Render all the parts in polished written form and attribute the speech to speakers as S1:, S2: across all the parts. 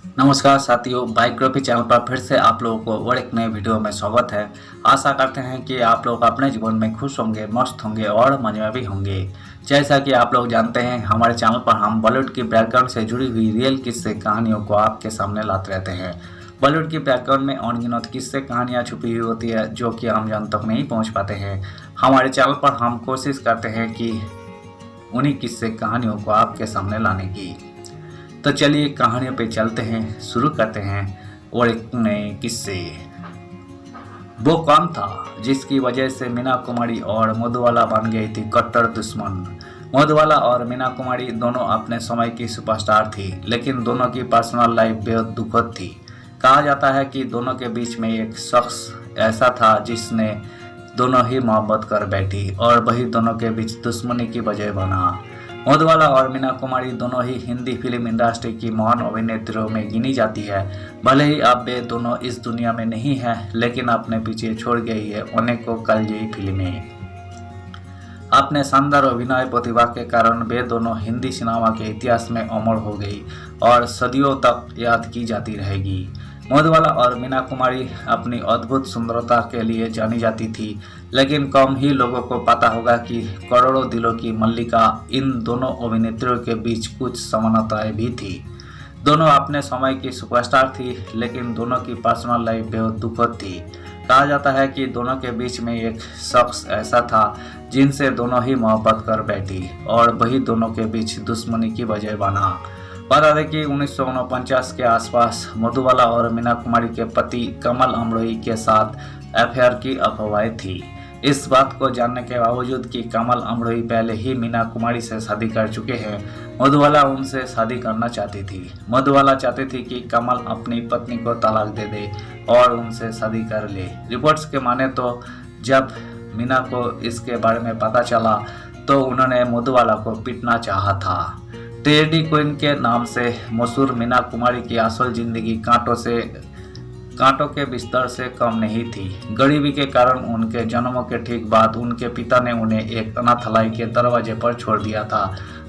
S1: नमस्कार साथियों, biography channel पर फिर से आप लोगों को और एक नए वीडियो में स्वागत है। आशा करते हैं कि आप लोग अपने जीवन में खुश होंगे, मस्त होंगे और मजे में भी होंगे। जैसा कि आप लोग जानते हैं, हमारे चैनल पर हम बॉलीवुड की बैकग्राउंड से जुड़ी हुई रियल किस्से कहानियों को आपके सामने लाते रहते हैं। बॉलीवुड की बैकग्राउंड में अनगिनत किस्से कहानियाँ छुपी हुई होती है जो कि हम जन तक नहीं पहुँच पाते हैं। हमारे चैनल पर हम कोशिश करते हैं कि उन्हीं किस्से कहानियों को आपके सामने लाने की। तो चलिए कहानियों पे चलते हैं, शुरू करते हैं और एक नए किस्से। वो कौन था जिसकी वजह से मीना कुमारी और मधुबाला बन गई थी कट्टर दुश्मन। मधुबाला और मीना कुमारी दोनों अपने समय की सुपरस्टार थी, लेकिन दोनों की पर्सनल लाइफ बेहद दुखद थी। कहा जाता है कि दोनों के बीच में एक शख्स ऐसा था जिसने दोनों ही मोहब्बत कर बैठी और वही दोनों के बीच दुश्मनी की वजह बना। मधुबाला और मीना कुमारी दोनों ही हिंदी फिल्म इंडस्ट्री की महान अभिनेत्रियों में गिनी जाती है। भले ही अब वे दोनों इस दुनिया में नहीं है, लेकिन अपने पीछे छोड़ गई है अनेकों कलजयी फिल्में। अपने शानदार अभिनय प्रतिभा के कारण वे दोनों हिंदी सिनेमा के इतिहास में अमर हो गई और सदियों तक याद की जाती रहेगी। मधुबाला और मीना कुमारी अपनी अद्भुत सुंदरता के लिए जानी जाती थी, लेकिन कम ही लोगों को पता होगा कि करोड़ों दिलों की मल्लिका इन दोनों अभिनेत्रियों के बीच कुछ समानताएं भी थी। दोनों अपने समय की सुपरस्टार थी, लेकिन दोनों की पर्सनल लाइफ बेहद दुखद थी। कहा जाता है कि दोनों के बीच में एक शख्स ऐसा था जिनसे दोनों ही मोहब्बत कर बैठी और वही दोनों के बीच दुश्मनी की वजह बना। बता दें कि 1949 के आसपास मधुबाला और मीना कुमारी के पति कमल अमरोही के साथ अफेयर की अफवाहें थी। इस बात को जानने के बावजूद कि कमल अमरोही पहले ही मीना कुमारी से शादी कर चुके हैं, मधुबाला उनसे शादी करना चाहती थी। मधुबाला चाहती थी कि कमल अपनी पत्नी को तलाक दे दे और उनसे शादी कर ले। रिपोर्ट्स के माने तो जब मीना को इसके बारे में पता चला तो उन्होंने मधुबाला को पीटना चाहा था। ट्रेजेडी क्वीन के नाम से मशहूर मीना कुमारी की असल जिंदगी कांटों के बिस्तर से कम नहीं थी। गरीबी के कारण उनके जन्मों के ठीक बाद उनके पिता ने उन्हें एक अनाथालय के दरवाजे पर छोड़ दिया था।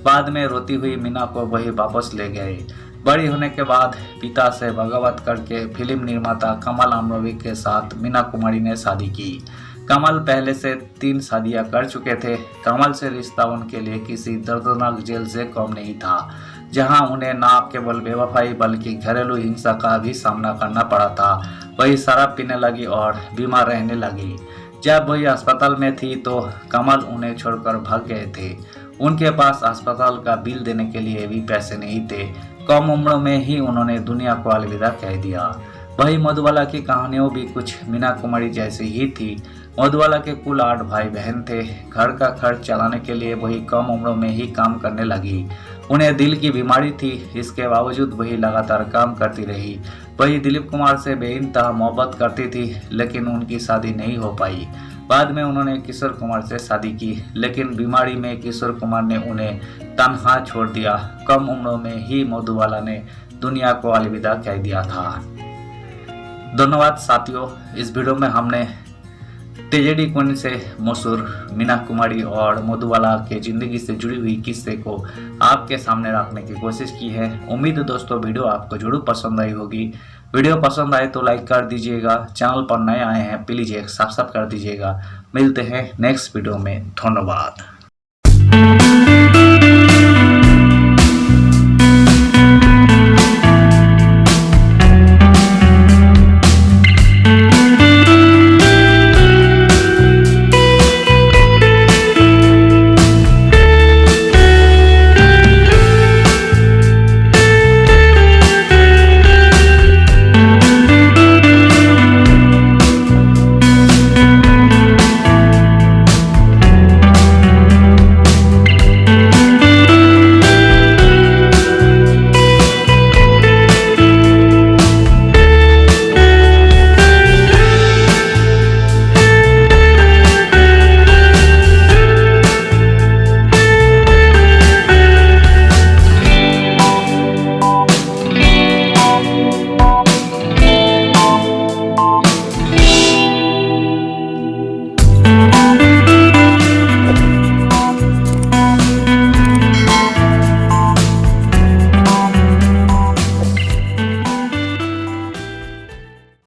S1: बाद में रोती हुई मीना को वही वापस ले गए। बड़ी होने के बाद पिता से बगावत करके फिल्म निर्माता कमल अमरोही के साथ मीना कुमारी ने शादी की। कमल पहले से 3 शादियां कर चुके थे। कमल से रिश्ता उनके लिए किसी दर्दनाक जेल से कम नहीं था, जहां उन्हें न केवल बेवफाई बल्कि घरेलू हिंसा का भी सामना करना पड़ा था। वही शराब पीने लगी और बीमार रहने लगी। जब वही अस्पताल में थी तो कमल उन्हें छोड़कर भाग गए थे। उनके पास अस्पताल का बिल देने के लिए भी पैसे नहीं थे। कम उम्र में ही उन्होंने दुनिया को अलविदा कह दिया। वही मधुबाला की कहानियों भी कुछ मीना कुमारी जैसी ही थी। मधुबाला के कुल 8 भाई बहन थे। घर का खर्च चलाने के लिए वही कम उम्र में ही काम करने लगी। उन्हें दिल की बीमारी थी, इसके बावजूद वही लगातार काम करती रही। वही दिलीप कुमार से बेइंतहा मोहब्बत करती थी, लेकिन उनकी शादी नहीं हो पाई। बाद में उन्होंने किशोर कुमार से शादी की, लेकिन बीमारी में किशोर कुमार ने उन्हें तन्हा छोड़ दिया। कम उम्र में ही मधुबाला ने दुनिया को अलविदा कह दिया था। धन्यवाद साथियों, इस वीडियो में हमने ट्रेजेडी क्वीन से मशहूर मीना कुमारी और मधुबाला के जिंदगी से जुड़ी हुई किस्से को आपके सामने रखने की कोशिश की है। उम्मीद है दोस्तों वीडियो आपको जरूर पसंद आई होगी। वीडियो पसंद आए तो लाइक कर दीजिएगा। चैनल पर नए आए हैं प्लीज एक सब्सक्राइब कर दीजिएगा। मिलते हैं नेक्स्ट वीडियो में। धन्यवाद।